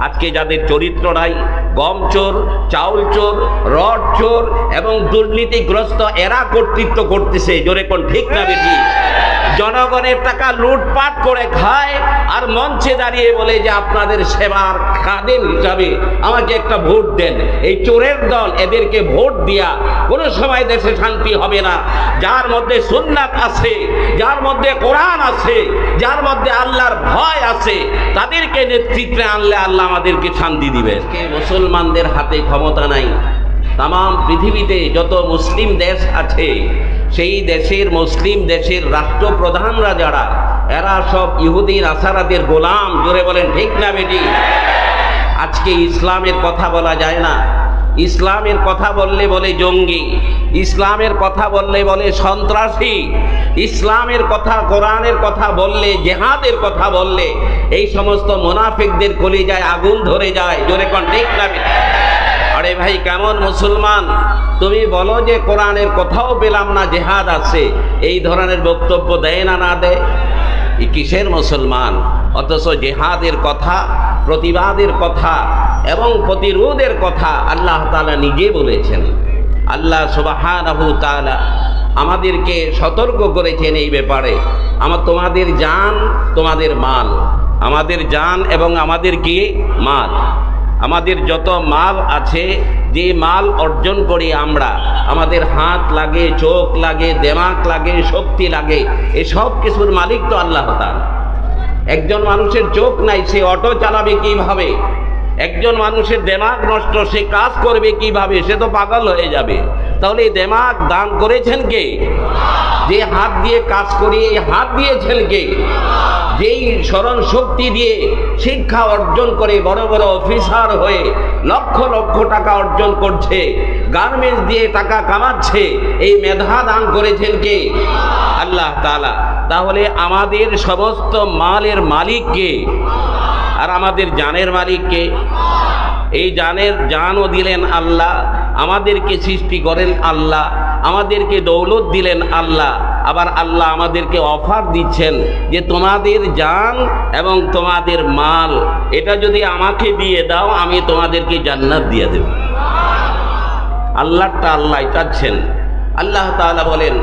আজকে যাদের চরিত্র নাই, গম চোর, চাউল চোর, রড চোর এবং দুর্নীতিগ্রস্ত, এরা কর্তৃত্ব করতেছে। জোরে কোন ঠিক না বেটি? জনগণের টাকা লুটপাট করে খায় আর মঞ্চে দাঁড়িয়ে বলে যে আপনাদের সেবার খাদেম হিসাবে আমাকে একটা ভোট দেন। এই চোরের দল, এদেরকে ভোট দিয়া কোনো সময় দেশে শান্তি হবে না। যার মধ্যে সুন্নাত আছে, যার মধ্যে কোরআন আছে, যার মধ্যে আল্লাহর ভয় আছে, তাদেরকে নেতৃত্বে আনলে আল্লাহ আমাদেরকে শান্তি দিবেন। মুসলমানদের হাতে ক্ষমতা নাই। তাম পৃথিবীতে যত মুসলিম দেশ আছে, সেই দেশের মুসলিম দেশের রাষ্ট্রপ্রধানরা যারা, এরা সব ইহুদি নাসারাদের গোলাম। জোরে বলেন ঠিক না বেটি? আজকে ইসলামের কথা বলা যায় না। ইসলামের কথা বললে বলে জঙ্গি, ইসলামের কথা বললে বলে সন্ত্রাসী, ইসলামের কথা, কোরআনের কথা বললে, জেহাদের কথা বললে এই সমস্ত মুনাফিকদের কলিজায় আগুন ধরে যায়। জোরে কোন ঠিক না বেটি? আরে ভাই, কেমন মুসলমান তুমি? বলো যে কোরআনের কথাও পেলাম না, জেহাদ আছে, এই ধরনের বক্তব্য দেয় না, না দেয়? কিসের মুসলমান? অথচ জেহাদের কথা, প্রতিবাদের কথা এবং প্রতিরোধের কথা আল্লাহ তাআলা নিজে বলেছেন। আল্লাহ সুবহানাহু তাআলা আমাদেরকে সতর্ক করেছেন এই ব্যাপারে। তোমাদের জান, তোমাদের মাল, আমাদের জান এবং আমাদের কি মাল, আমাদের যত মাল আছে, যে মাল অর্জন করি আমরা, আমাদের হাত লাগে, চোখ লাগে, দেমাগ লাগে, শক্তি লাগে, এসব কিছুর মালিক তো আল্লাহ তাআলা। একজন মানুষের চোখ নাই, সে অটো চালাবে কিভাবে? একজন মানুষের দেমাগ নষ্ট, সে কাজ করবে কিভাবে? সে তো পাগল হয়ে যাবে। তাহলে এই দেমাগ দান করেছেন কে? যে হাত দিয়ে কাজ করি, এই হাত দিয়েছেন কে? যেই স্মরণ শক্তি দিয়ে শিক্ষা অর্জন করে বড় বড় অফিসার হয়ে লক্ষ লক্ষ টাকা অর্জন করছে, গার্মেন্টস দিয়ে টাকা কামাচ্ছে, এই মেধা দান করেছেন কে? আল্লাহ তাআলা। তাহলে আমাদের সমস্ত মালের মালিক কে? আর আমাদের জানের মালিক কে? এই জানও দিলেন আল্লাহ, আমাদেরকে সৃষ্টি করেন আল্লাহ, আমাদেরকে দৌলত দিলেন আল্লাহ। আবার আল্লাহ আমাদেরকে অফার দিচ্ছেন যে তোমাদের জান এবং তোমাদের মাল, এটা যদি আমাকে দিয়ে দাও, আমি তোমাদেরকে জান্নাত দিয়ে দেব। আল্লাহটা আল্লাহ চাচ্ছেন। আল্লাহ তাআলা বলেন,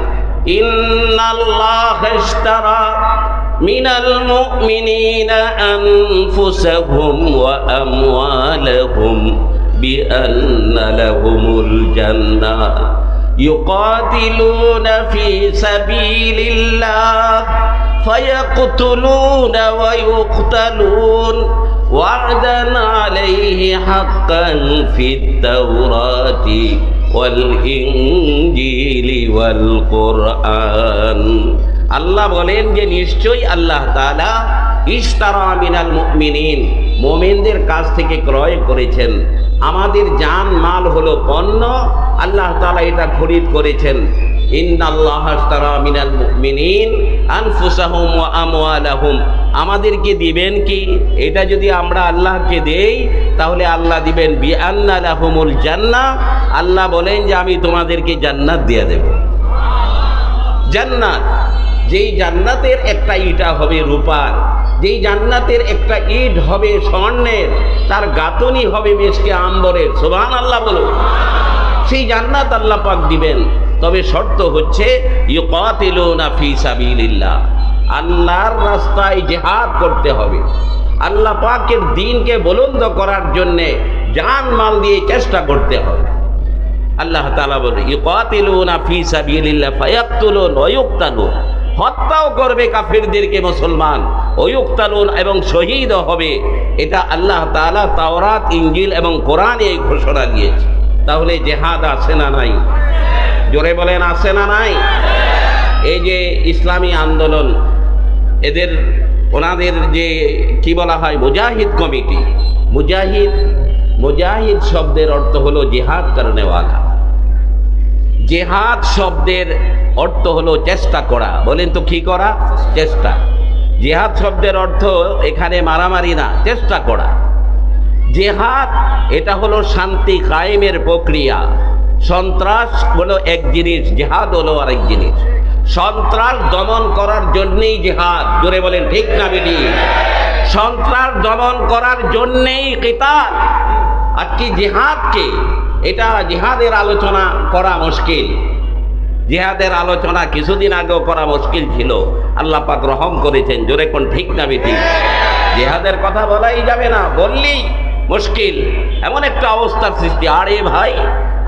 ইন্নাল্লাহা ইশতারা মিনাল মুমিনিনা আনফুসাহুম ওয়া আমওয়ালাহুম বিআন্না লাহুমুল জান্নাহ ইউকাতিলুনা ফি সাবিলিল্লাহ ফায়াকতুলুনা ওয়া ইউকতালুন ওয়া'দান আলাইহি হাক্কান ফিত তাওরাতি ওয়াল ইনজিলি ওয়াল কুরআন। আল্লাহ বলেন যে নিশ্চয়ই আল্লাহ তাআলা ইশতারা মিনাল মুমিনিন, মুমিনদের কাছ থেকে ক্রয় করেছেন। আমাদের জান মাল হলো পণ্য, আল্লাহ তাআলা এটা খরিদ করেছেন। ইন্নাল্লাহা ইশতারা মিনাল মুমিনিন আনফুসাহুম ওয়া আমওয়ালাহুম। আমাদেরকে দিবেন কি? এটা যদি আমরা আল্লাহকে দেই, তাহলে আল্লাহ দিবেন বিআন্না লাহুমুল জান্নাহ। আল্লাহ বলেন যে আমি তোমাদেরকে জান্নাত দিয়ে দেব। জান্নাত, যেই জান্নাতের একটা ইটা হবে রূপার, যেই জান্নাতের একটা ইট হবে স্বর্ণের, তার গাঁথনি হবে মেশকে আম্বরের। সুবহানাল্লাহ বলো। সেই জান্নাত আল্লাহ পাক দিবেন। তবে শর্ত হচ্ছে ইউকাতিলুনা ফি সাবিলিল্লাহ, আল্লাহর রাস্তায় জিহাদ করতে হবে। আল্লাহ পাকের দ্বীনকে বুলন্দ করার জন্য জান মাল দিয়ে চেষ্টা করতে হবে। আল্লাহ তাআলা বলে ইউকাতিলুনা ফি সাবিলিল্লাহ ফায়াকতুলুন ওয়া ইউকতালুন, হত্যাও করবে কাফিরদেরকে মুসলমান, ওয়া ইউকতালুন এবং শহীদও হবে। এটা আল্লাহ তাআলা তাওরাত, ইনজিল এবং কোরআনে এই ঘোষণা দিয়েছে। তাহলে জিহাদ আছে না নাই? জোরে বলেন, আছে না নাই? এই যে ইসলামী আন্দোলন, ওনাদের যে কি বলা হয় মুজাহিদ কমিটি, মুজাহিদ শব্দের অর্থ হলো জিহাদ করনেওয়ালা। জিহাদ শব্দের অর্থ হলো চেষ্টা করা। বলেন তো কি করা? চেষ্টা। জিহাদ শব্দের অর্থ এখানে মারামারি না, চেষ্টা করা। জিহাদ এটা হলো শান্তি কায়েমের প্রক্রিয়া। সন্ত্রাস হলো এক জিনিস, জিহাদ হলো আরেক জিনিস। সন্ত্রাস দমন করার জন্যই জিহাদ। জোরে বলেন ঠিক না বেটি? সন্ত্রাস দমন করার জন্যেই কিতাল। আজকে জিহাদকে, এটা জিহাদের আলোচনা করা মুশকিল, জিহাদের আলোচনা কিছুদিন আগেও করা মুশকিল ছিল, আল্লাহ পাক রহম করেছেন। জোরে কোন ঠিক না বেঠিক? জিহাদের কথা বলাই যাবে না, বললেই মুশকিল, এমন একটা অবস্থার সৃষ্টি। আরে ভাই,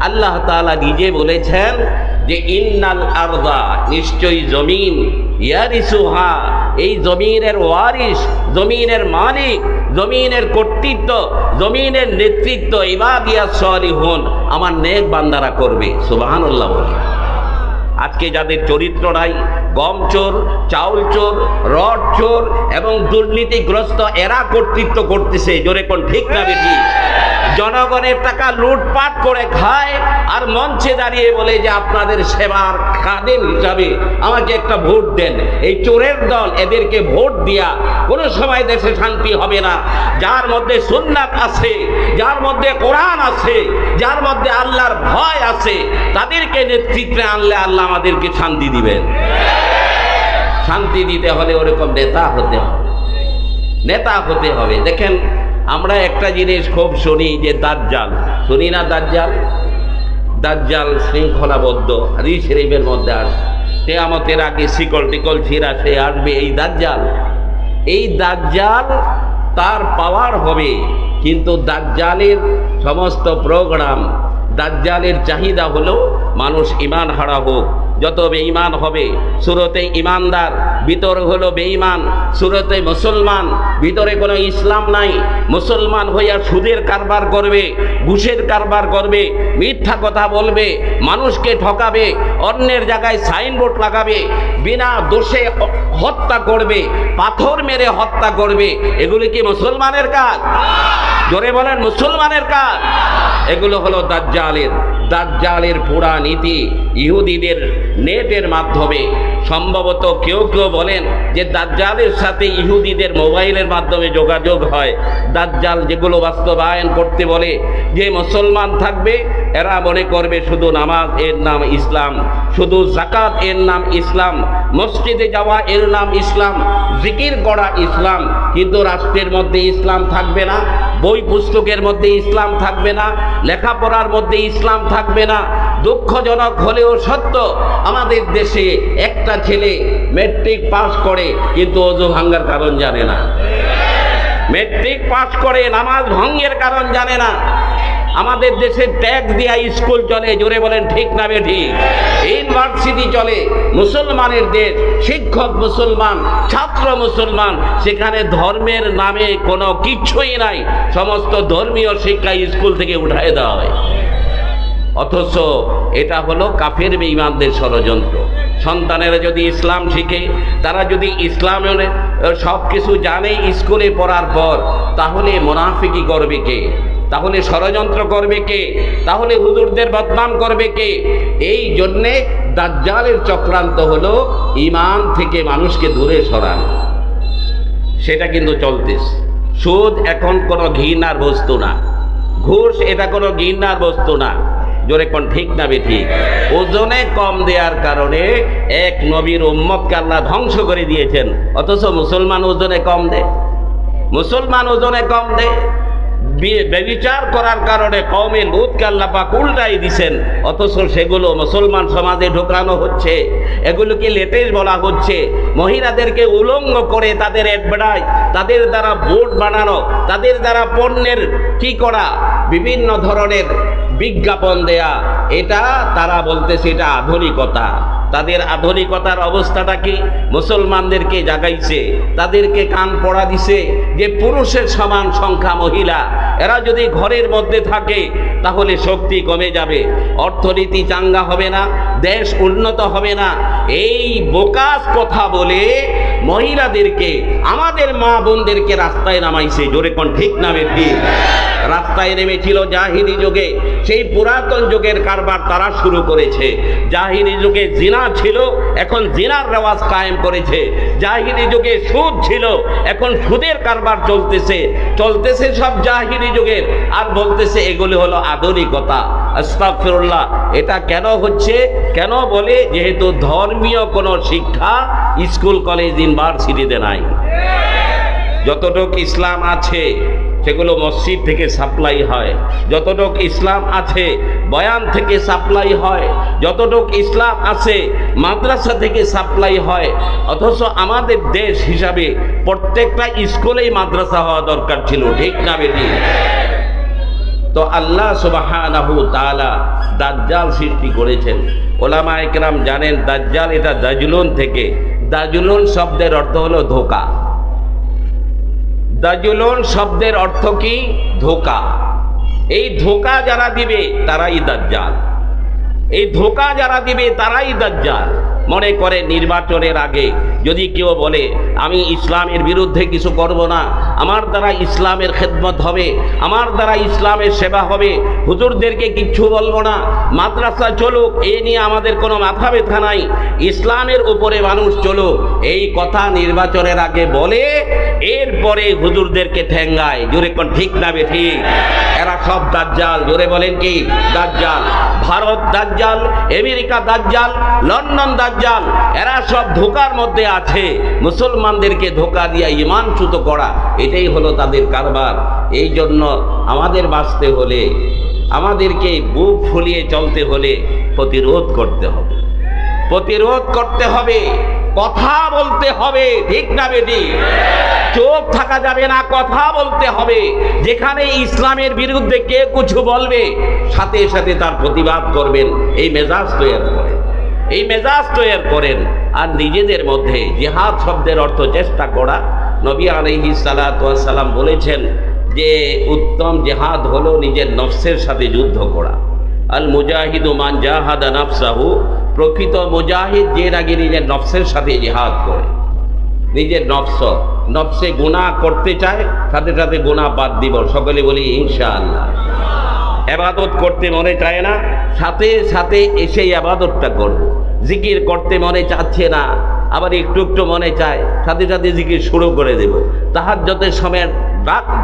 আল্লাহ তাআলা নিজে বলেছেন যে ইন্নাল আরদা, নিশ্চয়ই জমিন, ইয়ারিসুহা, এই জমিনের ওয়ারিস, জমিনের মালিক, জমিনের কর্তৃত্ব, জমিনের নেতৃত্ব ইবাদিয়াস সালিহুন, আমার নেক বান্দারা করবে। সুবহানাল্লাহ। আজকে যাদের চরিত্র নাই, গম চোর, চাউল চোর, রড চোর এবং দুর্নীতিগ্রস্ত, এরা কর্তৃত্ব করতেছে। জোরে কোন ঠিক না বেঠিক? জনগণের টাকা লুটপাট করে খায় আর মঞ্চে দাঁড়িয়ে বলে যে আপনাদের সেবার খাদেম হিসাবে আমাকে একটা ভোট দেন। এই চোরের দল, এদেরকে ভোট দিয়া কোনো সময় দেশে শান্তি হবে না। যার মধ্যে সুন্নাত আছে, যার মধ্যে কোরআন আছে, যার মধ্যে আল্লাহর ভয় আছে, তাদেরকে নেতৃত্বে আনলে আল্লাহ আমাদেরকে শান্তি দিবেন। শান্তি দিতে হলে ওরকম নেতা হতে হবে, নেতা হতে হবে। দেখেন, আমরা একটা জিনিস খুব শুনি যে দাজ্জাল, শুনি না? দাজ্জাল, দাজ্জাল শৃঙ্খলাবদ্ধ, হাদিস শরীফের মধ্যে আসে কিয়ামতের আগে শিকল টিকল ছিঁড়া সে আসবে। এই দাজ্জাল, এই দাজ্জাল তার পাওয়ার হবে, কিন্তু দাজ্জালের সমস্ত প্রোগ্রাম, দাজ্জালের চাহিদা হলো মানুষ ঈমান হারা হোক। যত বেঈমান হবে, সুরতে ঈমানদার, ভিতরে হলো বেঈমান, সুরতে মুসলমান, ভিতরে কোনো ইসলাম নাই। মুসলমান হইয়া সুদের কারবার করবে, ঘুষের কারবার করবে, মিথ্যা কথা বলবে, মানুষকে ঠকাবে, অন্যের জায়গায় সাইনবোর্ড লাগাবে, বিনা দোষে হত্যা করবে, পাথর মেরে হত্যা করবে। এগুলি কি মুসলমানের কাজ? জোরে বলেন, মুসলমানের কাজ? এগুলো হলো দাজ্জালের পুরা নীতি। ইহুদিদের নেটের মাধ্যমে, সম্ভবত কেউ কেউ বলেন যে দাজ্জালের সাথে ইহুদিদের মোবাইলের মাধ্যমে যোগাযোগ হয়। দাজ্জাল যেগুলো বাস্তবায়ন করতে বলে যে মুসলমান থাকবে, এরা মনে করবে শুধু নামাজ এর নাম ইসলাম, শুধু যাকাত এর নাম ইসলাম, মসজিদে যাওয়া এর নাম ইসলাম, জিকির করা ইসলাম, কিন্তু রাষ্ট্রের মধ্যে ইসলাম থাকবে না, বই পুস্তকের মধ্যে ইসলাম থাকবে না, লেখাপড়ার মধ্যে ইসলাম থাকবে না। দুঃখজনক হলেও সত্য, আমাদের দেশে একটা ছেলে ম্যাট্রিক পাস করে কিন্তু ওযু ভাঙ্গার কারণ জানে না, ম্যাট্রিক পাস করে নামাজ ভঙ্গের কারণ জানে না। আমাদের দেশে ট্যাক্স দিয়া স্কুল চলে, জোরে বলেন ঠিক না বেঠিক? ইউনিভার্সিটি চলে, মুসলমানের দেশ, শিক্ষক মুসলমান, ছাত্র মুসলমান, সেখানে ধর্মের নামে কোনো কিচ্ছুই নাই, সমস্ত ধর্মীয় শিক্ষা স্কুল থেকে উঠায় দেওয়া হয়। অথচ এটা হলো কাফের বেঈমানদের ষড়যন্ত্র। সন্তানেরা যদি ইসলাম শিখে, তারা যদি ইসলামের সব কিছু জানে স্কুলে পড়ার পর, তাহলে মুনাফিকি করবে কে? তাহলে ষড়যন্ত্র করবে কে? তাহলে হুজুরদের বদনাম করবে কে? এই জন্যে দাজ্জালের চক্রান্ত হলো ঈমান থেকে মানুষকে দূরে সরানো। সেটা কিন্তু চলতেছে। সুদ এখন কোনো ঘৃণার বস্তু না, ঘুষ এটা কোনো ঘৃণার বস্তু না। জোরে কোন ঠিক না বেঠিক? ওজনে কম দেওয়ার কারণে এক নবীর উম্মতকে আল্লাহ ধ্বংস করে দিয়েছেন। অথচ মুসলমান ওজনে কম দেয়, মুসলমান ওজনে কম দেয়। ব্যভিচার করার কারণে কওমে লূতকে আল্লাহ পাক উল্টাই দিছেন, অথচ সেগুলো মুসলমান সমাজে ঢোকানো হচ্ছে, এগুলোকে লেটেস্ট বলা হচ্ছে। মহিলাদেরকে উলঙ্গ করে তাদের অ্যাডভার্টাইজ, তাদের দ্বারা বোর্ড বানানো, তাদের দ্বারা পণ্যের কি করা, বিভিন্ন ধরনের বিজ্ঞাপন দেয়া, এটা তারা বলতেছে এটা আধুনিকতা। তাদের আধুনিকতার অবস্থাটা কি? মুসলমানদেরকে জাগাইছে, তাদেরকে কান পড়া দিছে যে পুরুষের সমান সংখ্যা মহিলা, এরা যদি ঘরের মধ্যে থাকে তাহলে শক্তি কমে যাবে, অর্থনীতি চাঙ্গা হবে না, দেশ উন্নত হবে না। এই বোকাস কথা বলে মহিলাদেরকে, আমাদের মা বোনদেরকে রাস্তায় নামাইছে। জোরে কোন ঠিক না বেঠিক? রাস্তায় নেমেছিল জাহিলি যুগে, সেই পুরাতন যুগের কারবার তারা শুরু করেছে। জাহিলি যুগে জিনা ছিল, এখন জিনার রেওয়াজ কায়েম করেছে। জাহিলি যুগে সুদ ছিল, এখন সুদের কারবার চলতেছে, চলতেছে সব জাহিলি যুগের, আর বলতেছে এগুলি হলো আধুনিকতা। আস্তাগফিরুল্লাহ। এটা কেন হচ্ছে? কেন বলে? যেহেতু ধর্মীয় কোনো শিক্ষা স্কুল কলেজ ইউনিভার্সিটিতে নাই। যতটুক ইসলাম আছে সেগুলো মসজিদ থেকে সাপ্লাই হয়, যতটুক ইসলাম আছে বয়ান থেকে সাপ্লাই হয়, যতটুক ইসলাম আছে মাদ্রাসা থেকে সাপ্লাই হয়। অথচ আমাদের দেশ হিসাবে প্রত্যেকটা স্কুলেই মাদ্রাসা হওয়া দরকার ছিল, ঠিক না বেটি? তো আল্লাহ সুবহানাহু তাআলা দাজ্জাল সৃষ্টি করেছেন। ওলামায়ে কেরাম জানেন দাজ্জাল এটা দাজলুন থেকে, দাজলুন শব্দের অর্থ হলো ধোঁকা। দাজলুন শব্দের অর্থ কি? ধোঁকা। এই ধোঁকা যারা দিবে তারাই দাজ্জাল, এই ধোঁকা যারা দিবে তারাই দাজ্জাল। মনে করে নির্বাচনের আগে যদি কেউ বলে আমি ইসলামের বিরুদ্ধে কিছু করব না, আমার দ্বারা ইসলামের খেদমত হবে, আমার দ্বারা ইসলামের সেবা হবে, হুজুরদেরকে কিচ্ছু বলবো না, মাদ্রাসা চলুক, এ নিয়ে আমাদের কোনো মাথা ব্যথা নাই, ইসলামের উপরে মানুষ চলুক, এই কথা নির্বাচনের আগে বলে এরপরে হুজুরদেরকে ঠেঙ্গায়। জোরে কোন ঠিক না বেঠিক? এরা সব দাজ্জাল। জোরে বলেন কি? দাজ্জাল। ভারত দাজ্জাল, আমেরিকা দাজ্জাল, লন্ডন দাজ্জাল, এরা সব ধোঁকার মধ্যে আছে। মুসলমানদেরকে ধোঁকা দিয়া ঈমানচ্যুত করা, এটাই হলো তাদের কারবার। এই জন্য আমাদের বাঁচতে হলে, আমাদেরকে বুক ফুলিয়ে চলতে হলে প্রতিরোধ করতে হবে, প্রতিরোধ করতে হবে, কথা বলতে হবে, ঠিক না বেটি? চুপ থাকা যাবে না, কথা বলতে হবে। যেখানে ইসলামের বিরুদ্ধে কে কিছু বলবে সাথে সাথে তার প্রতিবাদ করবেন। এই মেজাজ তৈরি করেন, এই মেজাজ তৈরি করেন। আর নিজেদের মধ্যে জিহাদ শব্দের অর্থ চেষ্টা করা। নবী আলাইহিস সালাতু ওয়াস সালাম বলেছেন যে উত্তম জিহাদ হলো নিজের নফসের সাথে যুদ্ধ করা। আল মুজাহিদু মান জাহাদা নাফসাহু, প্রকৃত মুজাহিদ যে নাকি নিজের নফসের সাথে জিহাদ করে। নিজের নফসে গুনাহ করতে চায়, সাথে সাথে গুনাহ বাদ দিব। সকলে বলি ইনশাআল্লাহ। ইবাদত করতে মনে চায় না, সাথে সাথে এসে ইবাদতটা করব। জিকির করতে মনে চাচ্ছে না, আবার একটু একটু মনে চায়, সাথে সাথে জিকির শুরু করে দেব। তাহাজ্জুদের সময়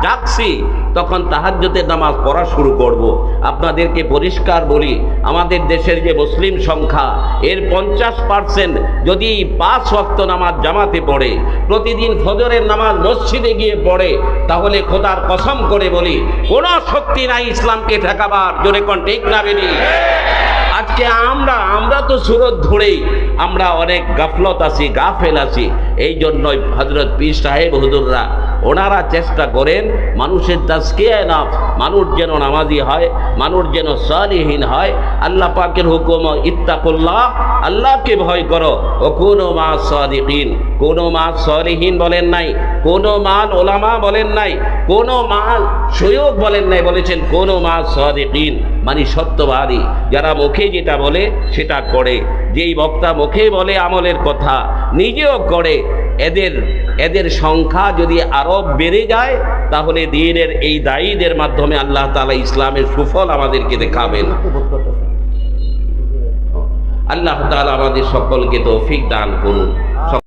যাচ্ছি, তখন তাহাজ্জুদের নামাজ পড়া শুরু করব। আপনাদেরকে পরিষ্কার বলি, আমাদের দেশের যে মুসলিম সংখ্যা, এর 50% যদি 5 ওয়াক্ত নামাজ জামাতে পড়ে, প্রতিদিন ফজরের নামাজ মসজিদে গিয়ে পড়ে, তাহলে খোদার কসম করে বলি কোনো শক্তি নাই ইসলামকে ঠেকাবার। জোরে কোন ঠিক না বেটি? আজকে আমরা তো সুরত ধরেই আমরা অনেক গাফলত আছি, গাফেল আছি। এই জন্যই হযরত পীর সাহেব হুজুররা ওনারা চেষ্টা করেন মানুষের তাজকিয়ায়ে নফস, মানুষ যেন নামাজি হয়, মানুষ যেন সালিহিন হয়। আল্লাহ পাকের হুকুম ইত্তাকুল্লাহ, আল্লাহকে ভয় করো, ও কুনু মা সাদিকিন, কুনু মা সালিহিন বলেন নাই, কোন মাল ওলামা বলেন নাই, কোন মাল শয়ুখ বলেন নাই, বলেছেন কুনু মা সাদিকিন, মানে সত্যবাদী, যারা মুখে যেটা বলে সেটা করে। যেই বক্তা মুখে বলে আমলের কথা, নিজেও করে, এদের সংখ্যা যদি আরো বেড়ে যায়, তাহলে দ্বীনের এই দায়ীদের মাধ্যমে আল্লাহ তাআলা ইসলামের সুফল আমাদেরকে দেখাবেন। আল্লাহ তাআলা আমাদের সকলকে তৌফিক দান করুন।